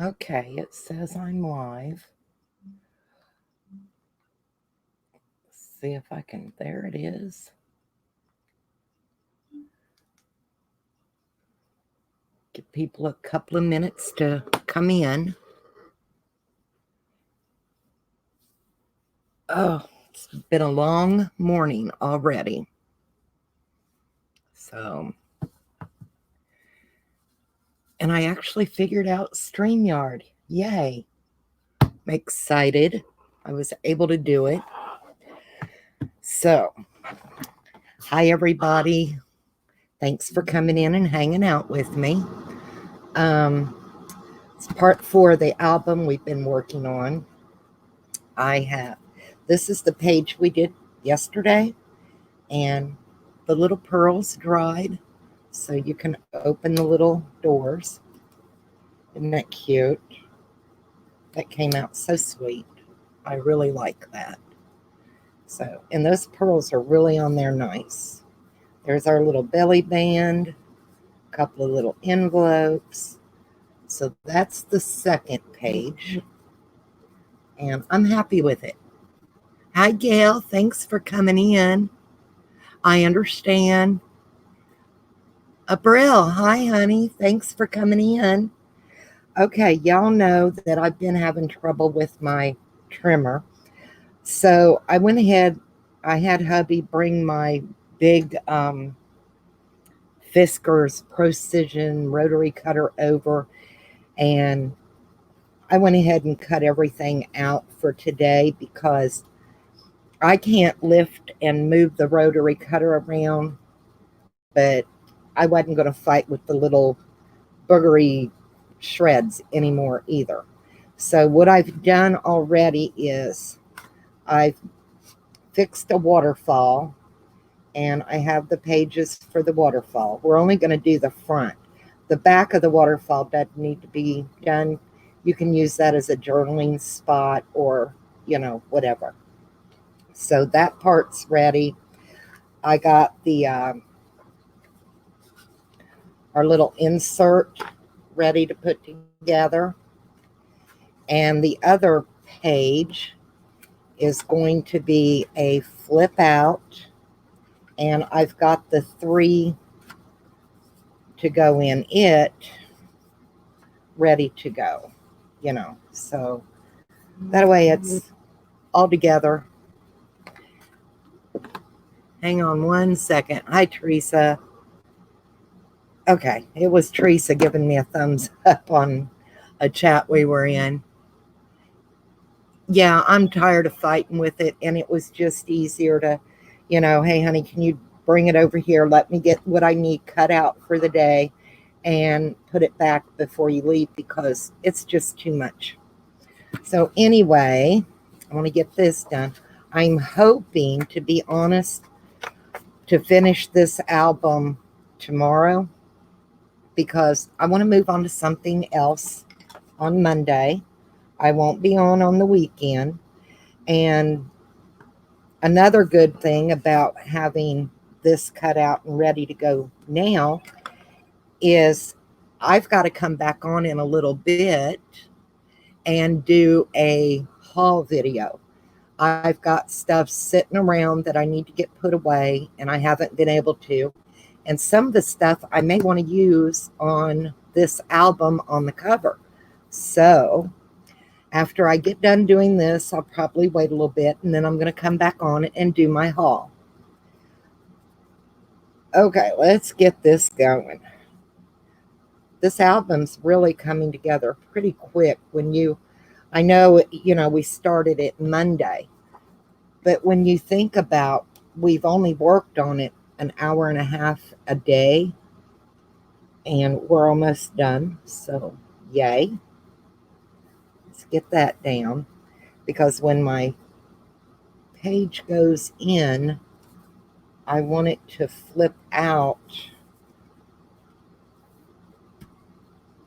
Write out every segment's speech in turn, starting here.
Okay, it says I'm live. Let's see if I can. There it is. Give people a couple of minutes to come in. Oh, it's been a long morning already. So, and I actually figured out StreamYard. Yay. I'm excited. I was able to do it. So, hi everybody. Thanks for coming in and hanging out with me. It's part 4 of the album we've been working on. This is the page we did yesterday, and the little pearls dried, so you can open the little doors. Isn't that cute? That came out so sweet. I really like that. So, and those pearls are really on there nice. There's our little belly band, a couple of little envelopes. So that's the second page, and I'm happy with it. Hi, Gail. Thanks for coming in. I understand. Abril, hi, honey. Thanks for coming in. Okay, y'all know that I've been having trouble with my trimmer. So I went ahead, I had hubby bring my big Fiskars Precision rotary cutter over, and I went ahead and cut everything out for today because I can't lift and move the rotary cutter around, but I wasn't going to fight with the little boogery shreds anymore either. So what I've done already is I've fixed a waterfall, and I have the pages for the waterfall. We're only going to do the front. The back of the waterfall doesn't need to be done. You can use that as a journaling spot or, whatever. So that part's ready. I got the our little insert ready to put together. And the other page is going to be a flip out, and I've got the 3 to go in it ready to go, so that way it's all together. Hang on one second. Hi, Teresa. Okay, it was Teresa giving me a thumbs up on a chat we were in. Yeah, I'm tired of fighting with it, and it was just easier to, hey, honey, can you bring it over here? Let me get what I need cut out for the day and put it back before you leave because it's just too much. So anyway, I want to get this done. I'm hoping, to be honest, to finish this album tomorrow because I want to move on to something else on Monday. I won't be on the weekend. And another good thing about having this cut out and ready to go now is I've got to come back on in a little bit and do a haul video. I've got stuff sitting around that I need to get put away, and I haven't been able to. And some of the stuff I may want to use on this album on the cover. So after I get done doing this, I'll probably wait a little bit, and then I'm going to come back on it and do my haul. Okay, let's get this going. This album's really coming together pretty quick I know, we started it Monday, but when you think about, we've only worked on it an hour and a half a day, and we're almost done. So, yay. Let's get that down, because when my page goes in, I want it to flip out.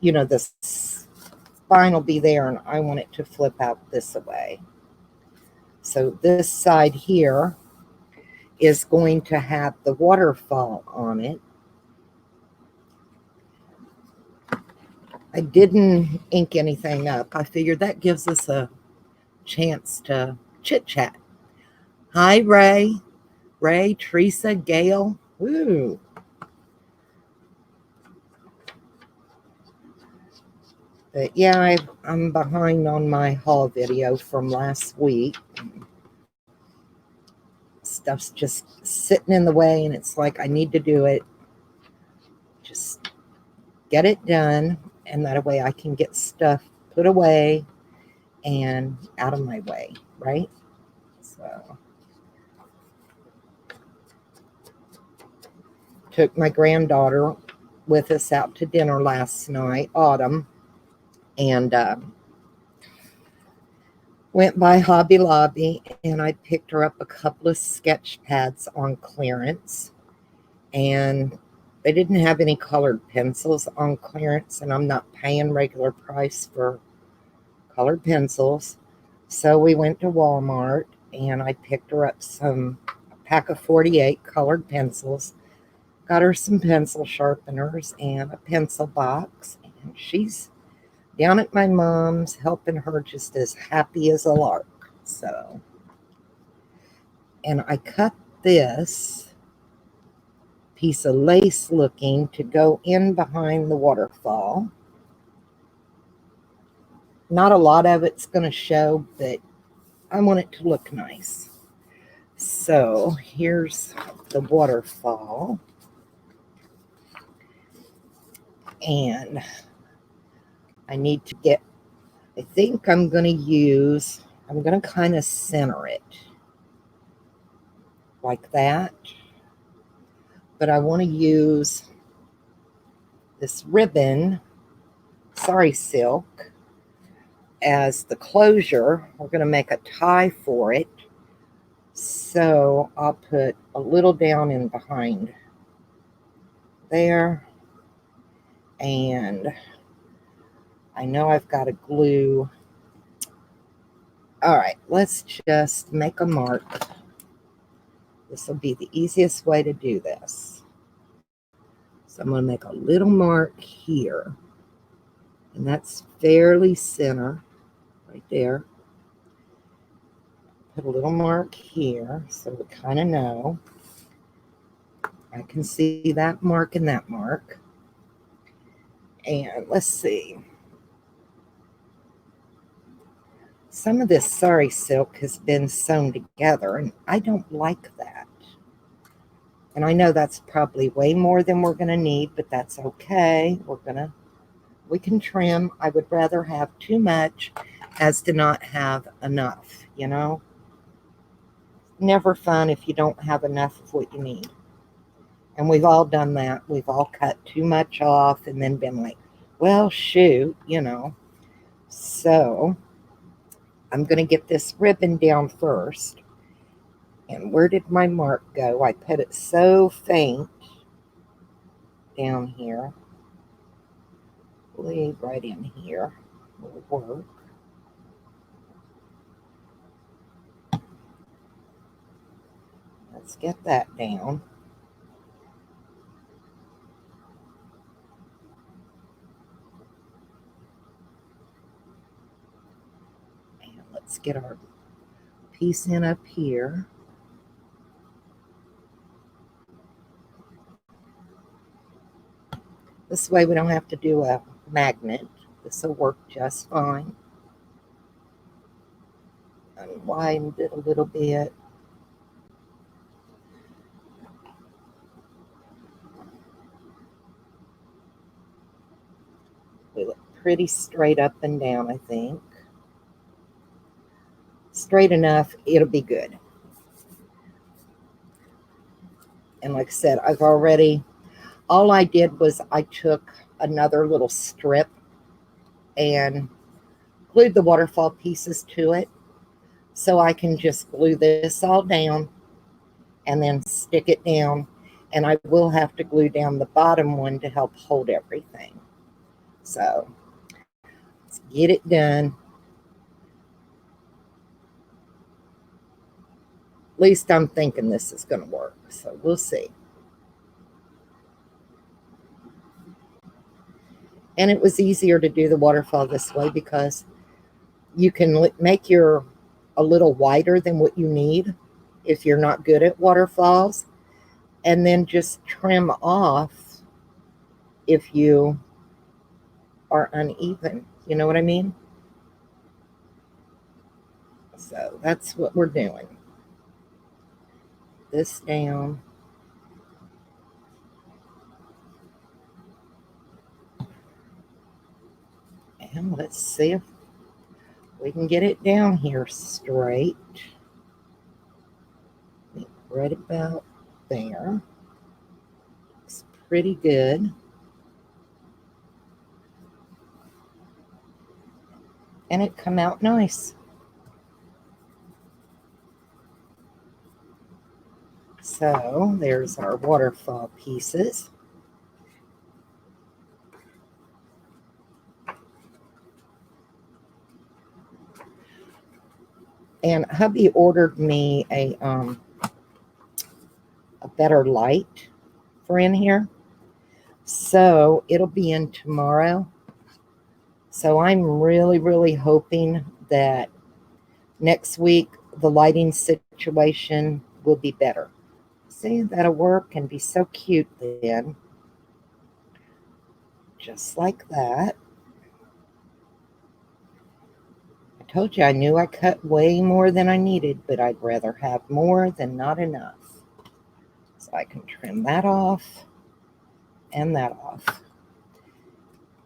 The spine will be there, and I want it to flip out this way. So this side here is going to have the waterfall on it. I didn't ink anything up. I figured that gives us a chance to chit chat. Hi, Ray. Ray, Teresa, Gail. Woo. But yeah, I'm behind on my haul video from last week. Stuff's just sitting in the way, and it's like I need to do it. Just get it done, and that way I can get stuff put away and out of my way, right? So, took my granddaughter with us out to dinner last night, Autumn, and went by Hobby Lobby, and I picked her up a couple of sketch pads on clearance, and they didn't have any colored pencils on clearance, and I'm not paying regular price for colored pencils. So we went to Walmart, and I picked her up a pack of 48 colored pencils, got her some pencil sharpeners and a pencil box, and she's down at my mom's helping her just as happy as a lark. So, and I cut this piece of lace looking to go in behind the waterfall. Not a lot of it's going to show, but I want it to look nice. So here's the waterfall. And I need to get, I think I'm going to kind of center it like that. But I want to use this ribbon, sari silk, as the closure. We're going to make a tie for it. So I'll put a little down in behind there. And I know I've got to glue. All right, let's just make a mark. This will be the easiest way to do this. So I'm going to make a little mark here. And that's fairly center right there. Put a little mark here so we kind of know. I can see that mark and that mark. And let's see. Some of this sari silk has been sewn together, and I don't like that. And I know that's probably way more than we're going to need, but that's okay. We can trim. I would rather have too much as to not have enough, you know? Never fun if you don't have enough of what you need. And we've all done that. We've all cut too much off and then been like, well, shoot, you know. So I'm going to get this ribbon down first. And where did my mark go? I put it so faint down here. I believe right in here will work. Let's get that down. And let's get our piece in up here. This way we don't have to do a magnet. This will work just fine. Unwind it a little bit. We look pretty straight up and down, I think. Straight enough, it'll be good. And like I said, all I did was I took another little strip and glued the waterfall pieces to it. So I can just glue this all down and then stick it down. And I will have to glue down the bottom one to help hold everything. So let's get it done. At least I'm thinking this is going to work. So we'll see. And it was easier to do the waterfall this way because you can make your a little wider than what you need if you're not good at waterfalls, and then just trim off if you are uneven. You know what I mean? So that's what we're doing. This down. And let's see if we can get it down here straight. Right about there. Looks pretty good. And it come out nice. So there's our waterfall pieces. And hubby ordered me a better light for in here. So it'll be in tomorrow. So I'm really, really hoping that next week the lighting situation will be better. See, that'll work and be so cute then. Just like that. I told you I knew I cut way more than I needed, but I'd rather have more than not enough. So I can trim that off and that off.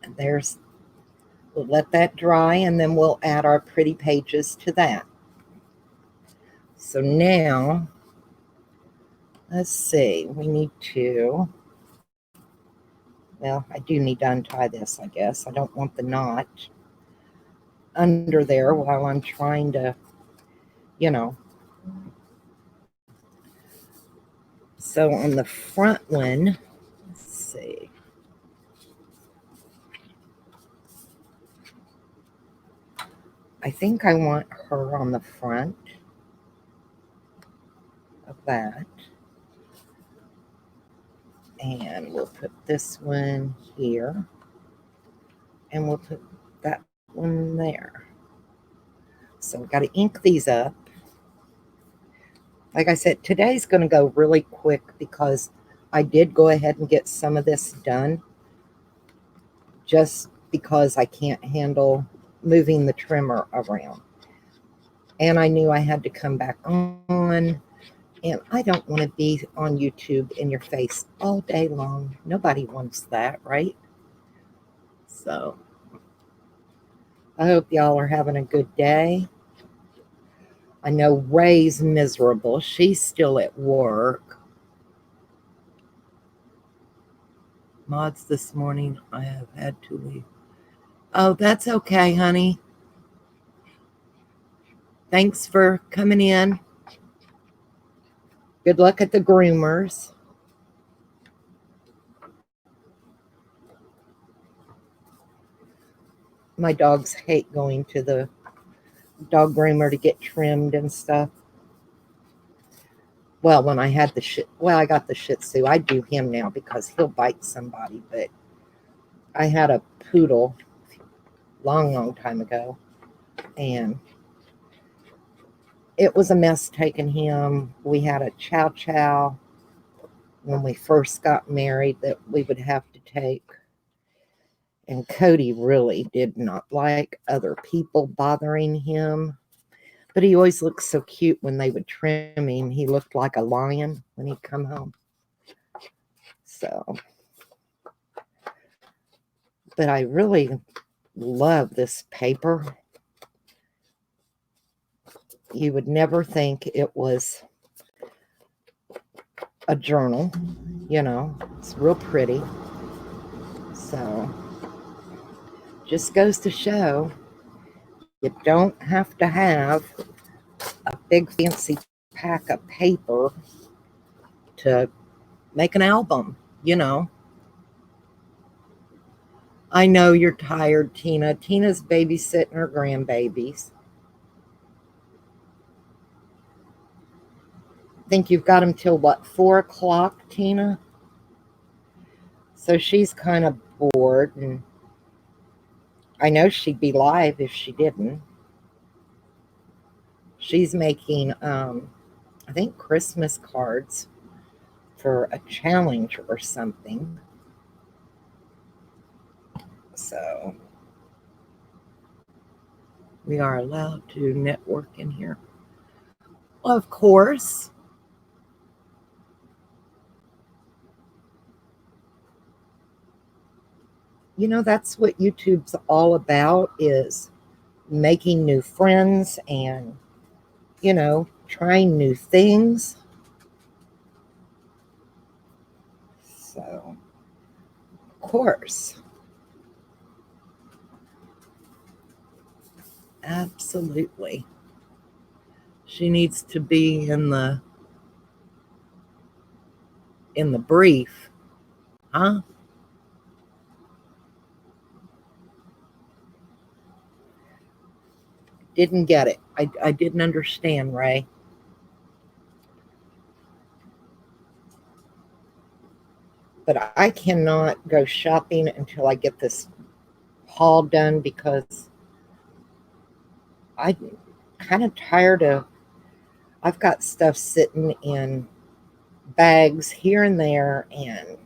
And there's, we'll let that dry and then we'll add our pretty pages to that. So now, let's see, we need to, well, I do need to untie this, I guess. I don't want the knot under there while I'm trying to, you know. So on the front one, let's see. I think I want her on the front of that. And we'll put this one here. And we'll put that one there. So we've got to ink these up. Like I said, today's going to go really quick because I did go ahead and get some of this done just because I can't handle moving the trimmer around. And I knew I had to come back on, and I don't want to be on YouTube in your face all day long. Nobody wants that, right? So I hope y'all are having a good day. I know Ray's miserable. She's still at work. Mods this morning, I have had to leave. Oh, that's okay, honey. Thanks for coming in. Good luck at the groomers. My dogs hate going to the dog groomer to get trimmed and stuff. Well, when I had I got the Shih Tzu. I do him now because he'll bite somebody. But I had a poodle long time ago, and it was a mess taking him. We had a chow chow when we first got married that we would have to take. And Cody really did not like other people bothering him. But he always looked so cute when they would trim him. He looked like a lion when he'd come home. So, but I really love this paper. You would never think it was a journal, you know. It's real pretty. So, just goes to show you don't have to have a big fancy pack of paper to make an album, you know. I know you're tired, Tina. Tina's babysitting her grandbabies. Think you've got them till what, 4 o'clock, Tina? So she's kind of bored, and I know she'd be live if she didn't. She's making, I think, Christmas cards for a challenge or something. So we are allowed to network in here. Well, of course. You know, that's what YouTube's all about, is making new friends and, you know, trying new things. So, of course. Absolutely. She needs to be in the brief. Huh? Didn't get it. I didn't understand, Ray. But I cannot go shopping until I get this haul done, because I'm kind of tired of, I've got stuff sitting in bags here and there, and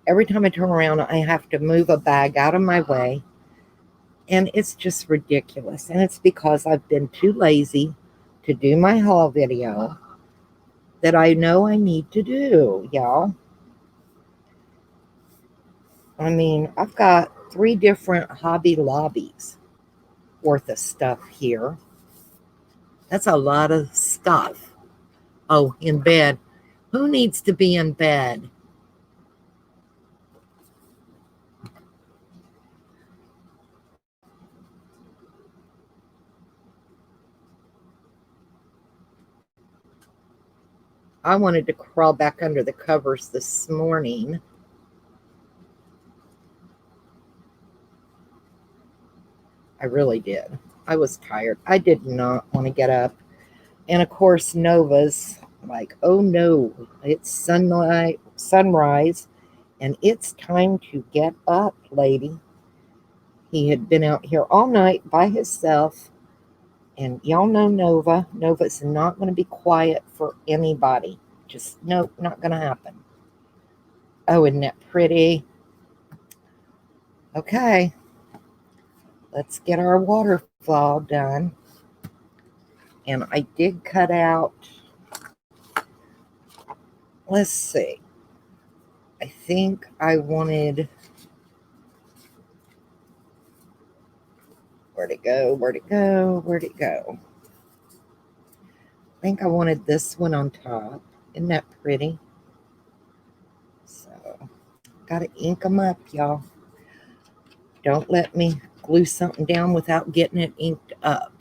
every time I turn around, I have to move a bag out of my way, and it's just ridiculous. And it's because I've been too lazy to do my haul video that I know I need to do, y'all. I mean, I've got 3 different Hobby Lobbies worth of stuff here. That's a lot of stuff. Oh, in bed. Who needs to be in bed? I wanted to crawl back under the covers this morning. I really did. I was tired. I did not want to get up. And of course, Nova's like, oh no, it's sunrise, and it's time to get up, lady. He had been out here all night by himself, and y'all know Nova. Nova's not going to be quiet for anybody. Just, nope, not going to happen. Oh, isn't that pretty? Okay, let's get our waterfall done. And I did cut out, let's see, I think I wanted, where'd it go? Where'd it go? Where'd it go? I think I wanted this one on top. Isn't that pretty? So, gotta ink them up, y'all. Don't let me glue something down without getting it inked up.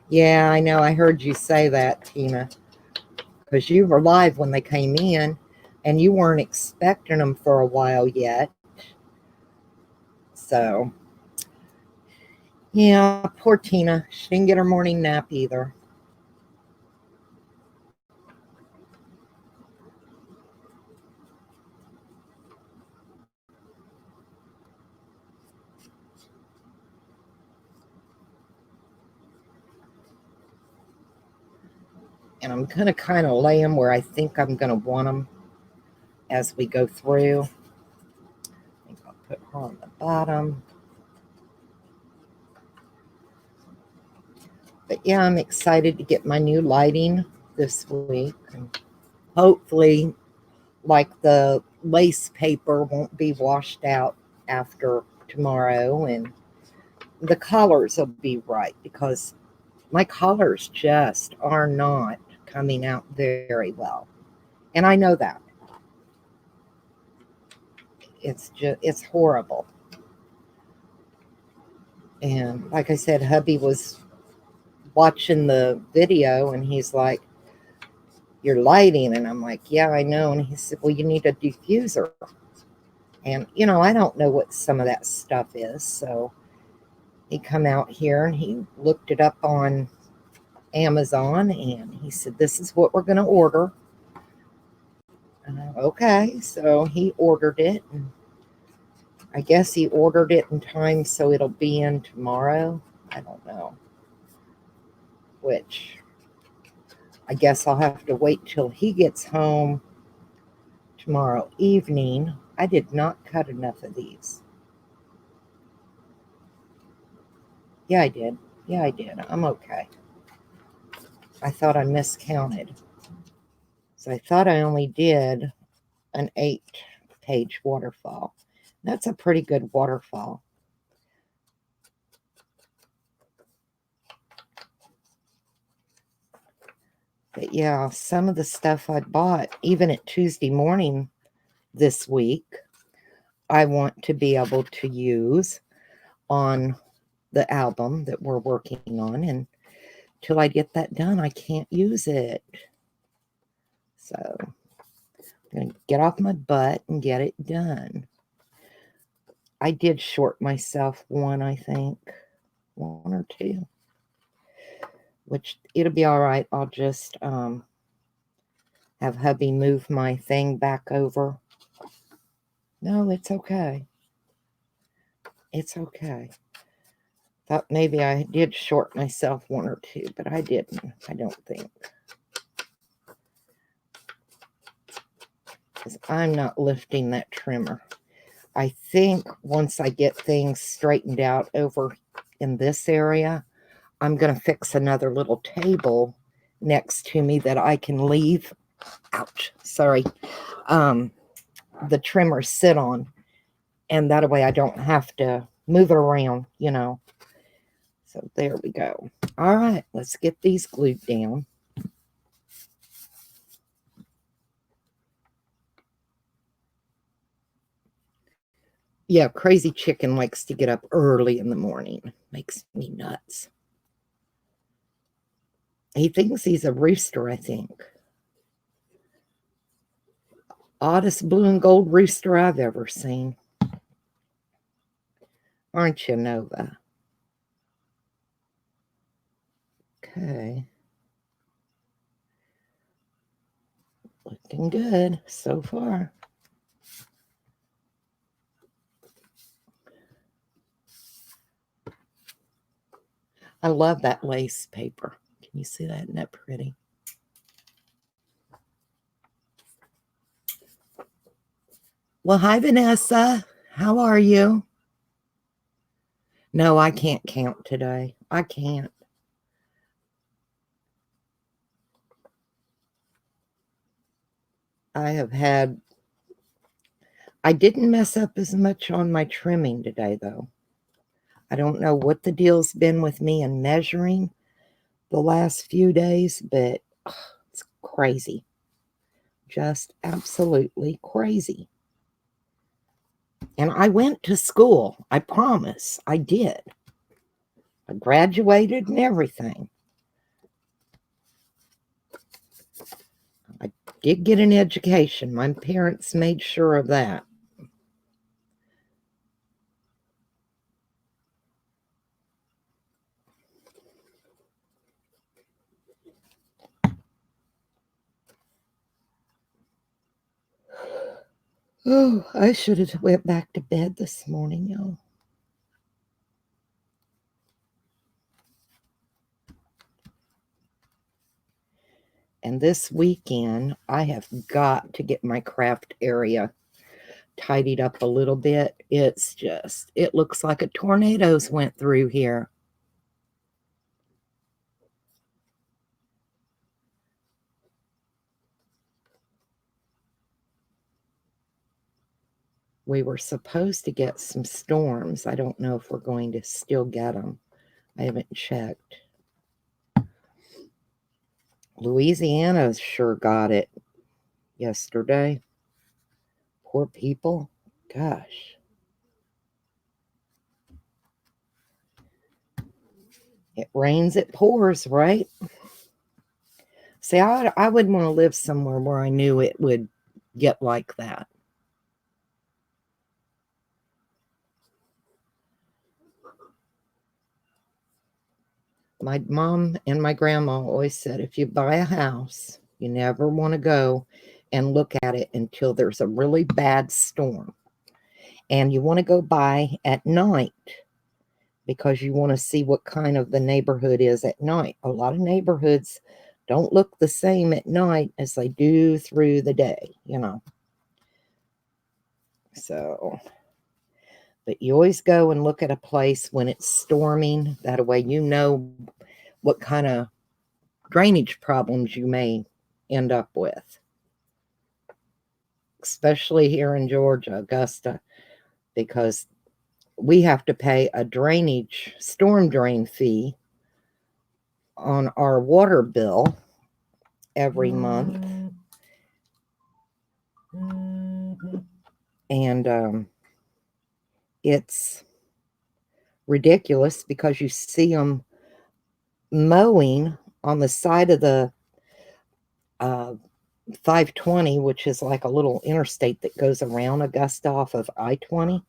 Yeah, I know. I heard you say that, Tina, because you were live when they came in, and you weren't expecting them for a while yet. So, yeah, poor Tina. She didn't get her morning nap either. And I'm going to kind of lay them where I think I'm going to want them as we go through. I think I'll put her on the bottom. But yeah, I'm excited to get my new lighting this week. And hopefully, like, the lace paper won't be washed out after tomorrow, and the colors will be right, because my colors just are not coming out very well. And I know that. It's horrible. And like I said, hubby was watching the video, and he's like, "Your lighting," and I'm like, "Yeah, I know." And he said, "Well, you need a diffuser." And you know, I don't know what some of that stuff is, so he come out here and he looked it up on Amazon, and he said, "This is what we're going to order." Okay, so he ordered it. And I guess he ordered it in time so it'll be in tomorrow. I don't know. Which I guess I'll have to wait till he gets home tomorrow evening. I did not cut enough of these. Yeah, I did. Yeah, I did. I'm okay. I thought I miscounted. So I thought I only did an 8-page waterfall. That's a pretty good waterfall. But yeah, some of the stuff I bought, even at Tuesday morning this week, I want to be able to use on the album that we're working on. And till I get that done, I can't use it. So I'm going to get off my butt and get it done. I did short myself one, I think. One or two. Which it'll be all right. I'll just have hubby move my thing back over. No, it's okay. It's okay. Thought maybe I did short myself one or two, but I didn't. I don't think. Because I'm not lifting that trimmer. I think once I get things straightened out over in this area, I'm going to fix another little table next to me that I can leave. Ouch. Sorry. The trimmer sit on. And that way I don't have to move it around, you know. So there we go. All right, let's get these glued down. Yeah, Crazy Chicken likes to get up early in the morning. Makes me nuts. He thinks he's a rooster, I think. Oddest blue and gold rooster I've ever seen. Aren't you, Nova? Okay. Looking good so far. I love that lace paper. Can you see that? Isn't that pretty? Well, hi, Vanessa. How are you? No, I can't count today. I can't. I didn't mess up as much on my trimming today, though. I don't know what the deal's been with me and measuring the last few days, but it's crazy. Just absolutely crazy. And I went to school. I promise. I did. I graduated and everything. I did get an education. My parents made sure of that. Oh, I should have went back to bed this morning, y'all. And this weekend, I have got to get my craft area tidied up a little bit. It looks like a tornado's went through here. We were supposed to get some storms. I don't know if we're going to still get them. I haven't checked. Louisiana sure got it yesterday. Poor people. Gosh. It rains, it pours, right? See, I wouldn't want to live somewhere where I knew it would get like that. My mom and my grandma always said, if you buy a house, you never want to go and look at it until there's a really bad storm. And you want to go by at night because you want to see what kind of the neighborhood is at night. A lot of neighborhoods don't look the same at night as they do through the day, you know. So, but you always go and look at a place when it's storming. That way you know what kind of drainage problems you may end up with. Especially here in Georgia, Augusta, because we have to pay a drainage storm drain fee on our water bill every month. And it's ridiculous because you see them mowing on the side of the 520, which is like a little interstate that goes around Augusta off of I-20.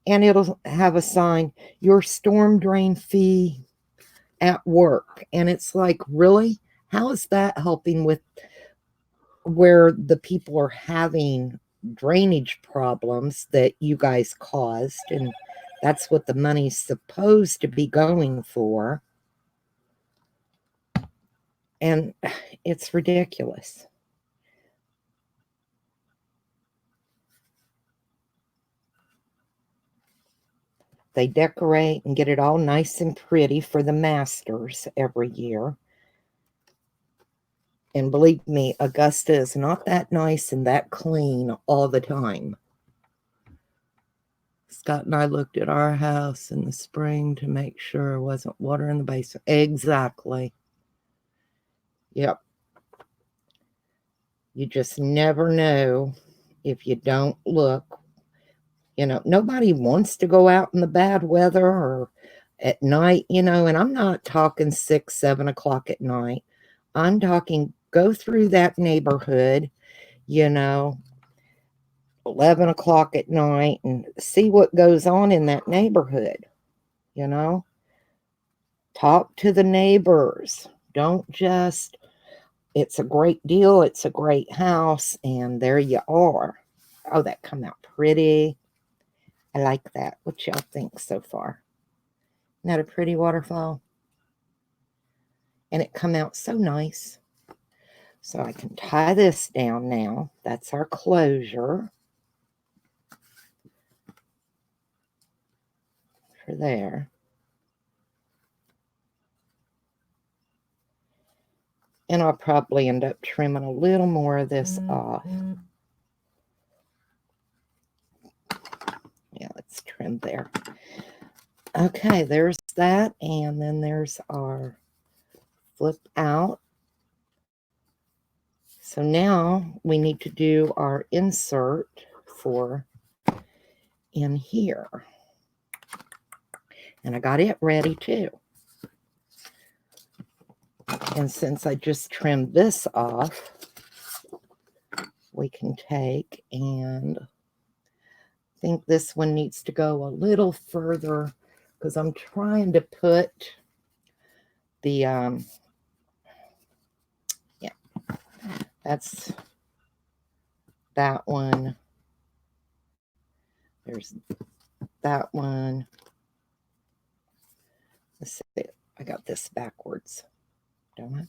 And it'll have a sign, your storm drain fee at work. And it's like, really? How is that helping with where the people are having drainage problems that you guys caused? And that's what the money's supposed to be going for. And it's ridiculous. They decorate and get it all nice and pretty for the masters every year. And believe me, Augusta is not that nice and that clean all the time. Scott and I looked at our house in the spring to make sure there wasn't water in the basement. Exactly. Yep. You just never know if you don't look. You know, nobody wants to go out in the bad weather or at night, you know, and I'm not talking 6, 7 o'clock at night. I'm talking go through that neighborhood, you know, 11 o'clock at night and see what goes on in that neighborhood, you know. Talk to the neighbors. Don't just, it's a great deal, it's a great house, and there you are. Oh, that come out pretty. I like that. What y'all think so far? Isn't that a pretty waterfall? And it come out so nice. So I can tie this down now. That's our closure for there. And I'll probably end up trimming a little more of this off. Yeah, let's trim there. Okay, there's that. And then there's our flip out. So now we need to do our insert for in here. And I got it ready too. And since I just trimmed this off, we can take and I think this one needs to go a little further because I'm trying to put the, yeah, that's that one. There's that one. Let's see, I got this backwards, don't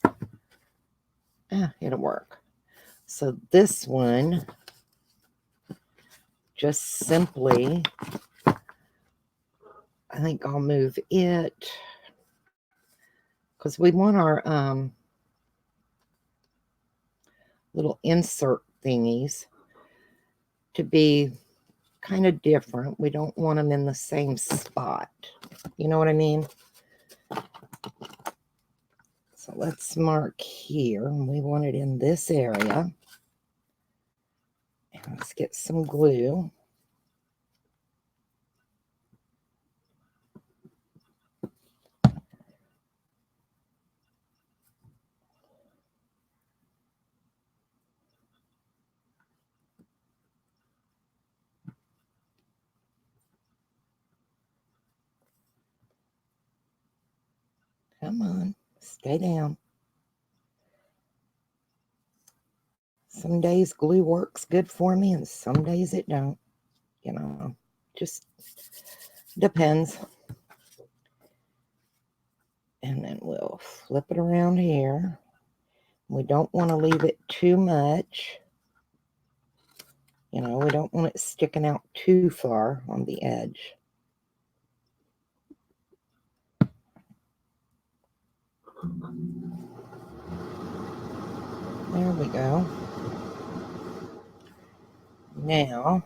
I? Ah, it'll work. So this one, just simply, I think I'll move it because we want our little insert thingies to be kind of different. We don't want them in the same spot. You know what I mean? So let's mark here. We want it in this area. And let's get some glue. Come on. Stay down. Some days glue works good for me and some days it don't. You know, just depends. And then we'll flip it around here. We don't want to leave it too much. You know, we don't want it sticking out too far on the edge. There we go. Now,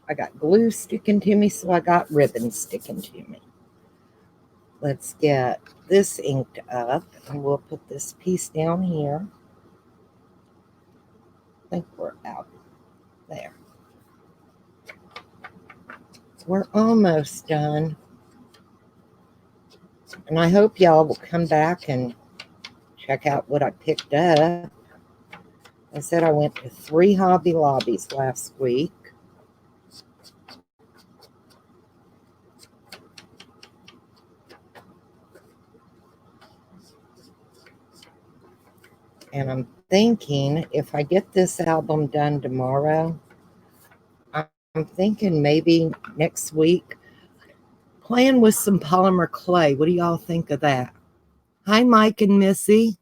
I got glue sticking to me, so I got ribbon sticking to me. Let's get this inked up, and we'll put this piece down here. I think we're out there. We're almost done. And I hope y'all will come back and check out what I picked up. I said I went to 3 Hobby Lobbies last week. And I'm thinking if I get this album done tomorrow, I'm thinking maybe next week, playing with some polymer clay. What do y'all think of that? Hi, Mike and Missy.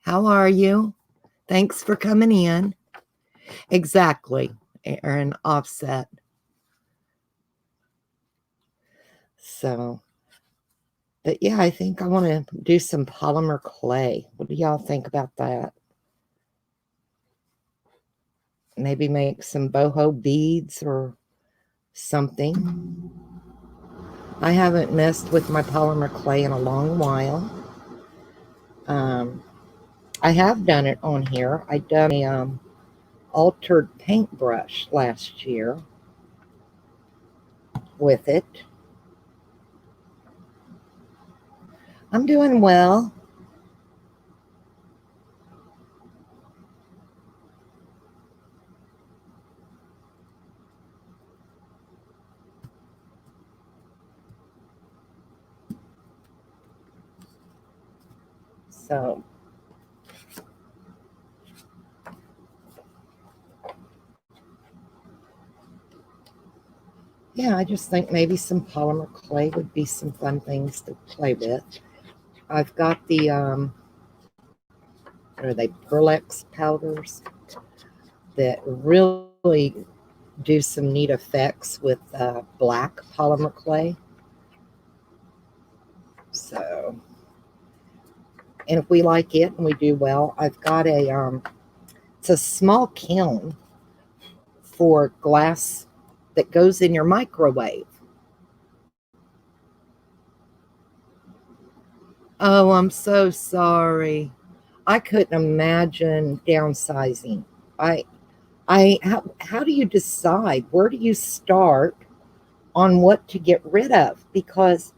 How are you? Thanks for coming in. Exactly, Aaron, offset. So, but yeah, I think I want to do some polymer clay. What do y'all think about that? Maybe make some boho beads or something. I haven't messed with my polymer clay in a long while. I have done it on here. I done a altered paintbrush last year with it. I'm doing well. So yeah, I just think maybe some polymer clay would be some fun things to play with. I've got the what are they, Pearlex powders that really do some neat effects with black polymer clay. So, and if we like it and we do well, I've got a it's a small kiln for glass that goes in your microwave. Oh, I'm so sorry. I couldn't imagine downsizing. I how do you decide? Where do you start on what to get rid of? Because,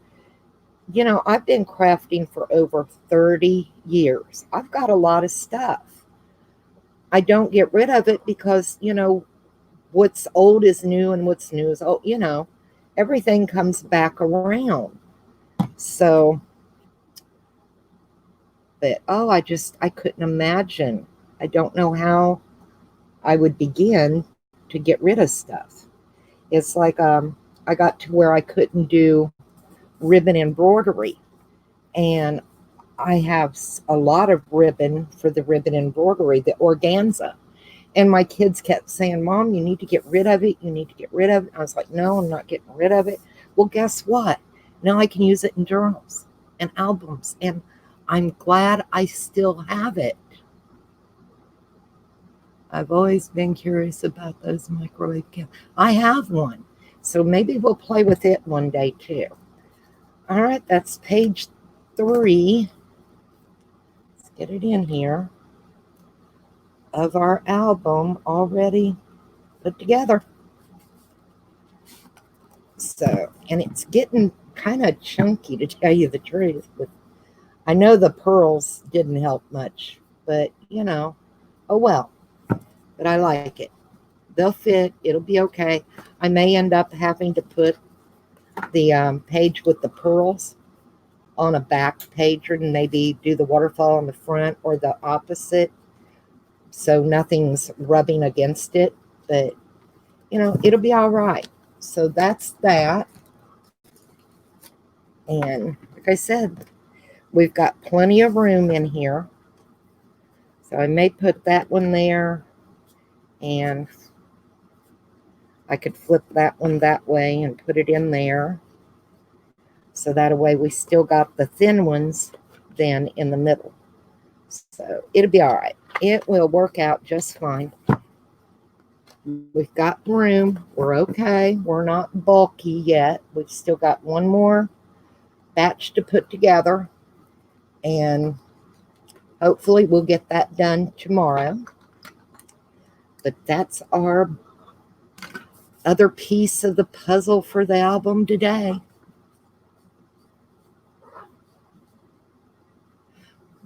you know, I've been crafting for over 30 years. I've got a lot of stuff. I don't get rid of it because, you know, what's old is new and what's new is old, you know, everything comes back around. So, but oh, I couldn't imagine. I don't know how I would begin to get rid of stuff. It's like I got to where I couldn't do ribbon embroidery, and I have a lot of ribbon for the ribbon embroidery, the organza. And my kids kept saying, Mom, you need to get rid of it. You need to get rid of it. I was like, no, I'm not getting rid of it. Well, guess what? Now I can use it in journals and albums. And I'm glad I still have it. I've always been curious about those microwave candles. I have one. So maybe we'll play with it one day too. All right, that's page 3. Let's get it in here. Of our album already put together. So, and it's getting kind of chunky to tell you the truth. But I know the pearls didn't help much, but you know, oh well. But I like it. They'll fit. It'll be okay. I may end up having to put the page with the pearls on a back page, and maybe do the waterfall on the front or the opposite, so nothing's rubbing against it. But it'll be all right. So that's that. And like I said, we've got plenty of room in here. So I may put that one there, and I could flip that one that way and put it in there. So that way we still got the thin ones then in the middle. So it'll be all right. It will work out just fine. We've got room. We're okay. We're not bulky yet. We've still got one more batch to put together. And hopefully we'll get that done tomorrow. But that's our other piece of the puzzle for the album today.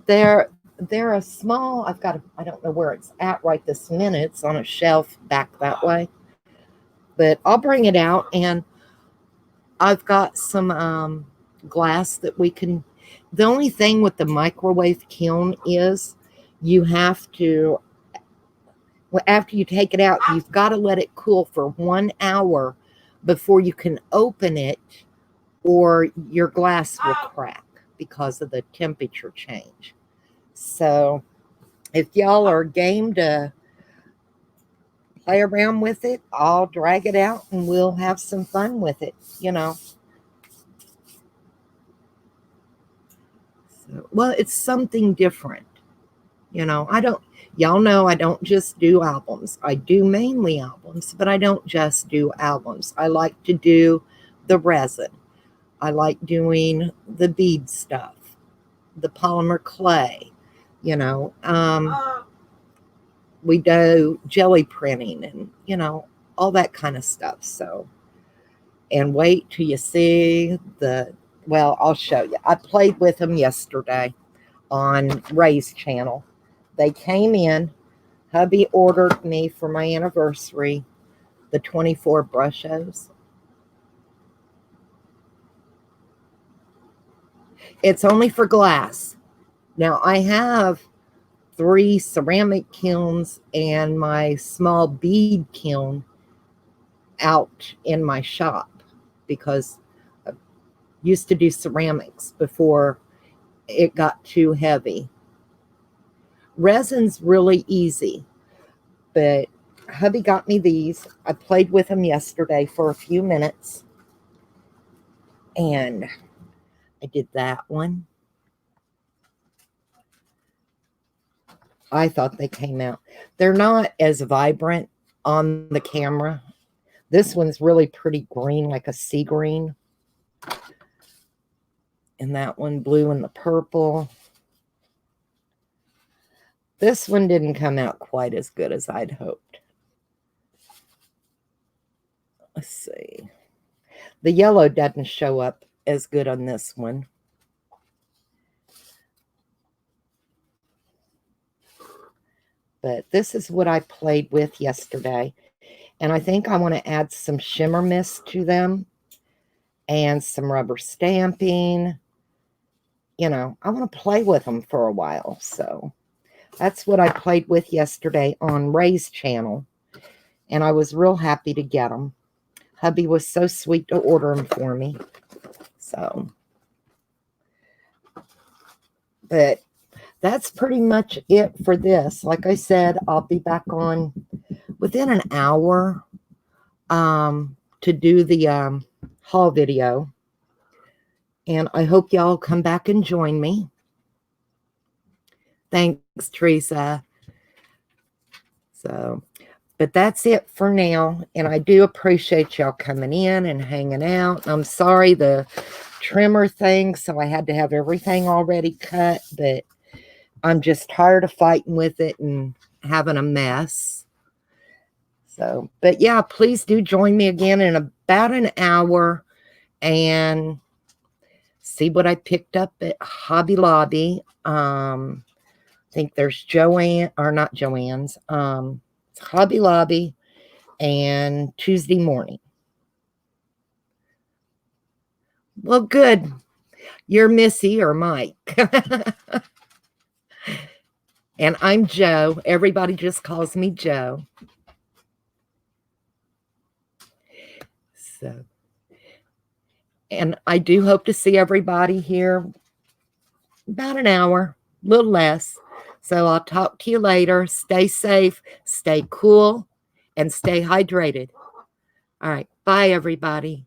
They're a small, I don't know where it's at right this minute. It's on a shelf back that way. But I'll bring it out, and I've got some glass that we can. The only thing with the microwave kiln is you have to, after you take it out, you've got to let it cool for 1 hour before you can open it, or your glass will crack because of the temperature change. So if y'all are game to play around with it, I'll drag it out and we'll have some fun with it, So, well, it's something different. Y'all know I don't just do albums. I do mainly albums, but I don't just do albums. I like to do the resin. I like doing the bead stuff, the polymer clay, we do jelly printing and, all that kind of stuff. So, and wait till you see well, I'll show you. I played with them yesterday on Ray's channel. They came in. Hubby ordered me for my anniversary the 24 brushes. It's only for glass. Now, I have 3 ceramic kilns and my small bead kiln out in my shop because I used to do ceramics before it got too heavy. Resin's really easy, but hubby got me these. I played with them yesterday for a few minutes, and I did that one. I thought they came out. They're not as vibrant on the camera. This one's really pretty green, like a sea green. And that one blue and the purple. This one didn't come out quite as good as I'd hoped. Let's see. The yellow doesn't show up as good on this one. But this is what I played with yesterday. And I think I want to add some shimmer mist to them and some rubber stamping. I want to play with them for a while. So that's what I played with yesterday on Ray's channel. And I was real happy to get them. Hubby was so sweet to order them for me. So, but that's pretty much it for this. Like I said, I'll be back on within an hour to do the haul video. And I hope y'all come back and join me. Thanks, Teresa. So, but that's it for now. And I do appreciate y'all coming in and hanging out. I'm sorry the trimmer thing, so I had to have everything already cut, but I'm just tired of fighting with it and having a mess. So, but yeah, please do join me again in about an hour and see what I picked up at Hobby Lobby. I think there's Joanne, or not Joanne's, it's Hobby Lobby and Tuesday morning. Well, good. You're Missy or Mike. And I'm Joe. Everybody just calls me Joe. So, and I do hope to see everybody here about an hour, a little less. So I'll talk to you later. Stay safe, stay cool, and stay hydrated. All right. Bye, everybody.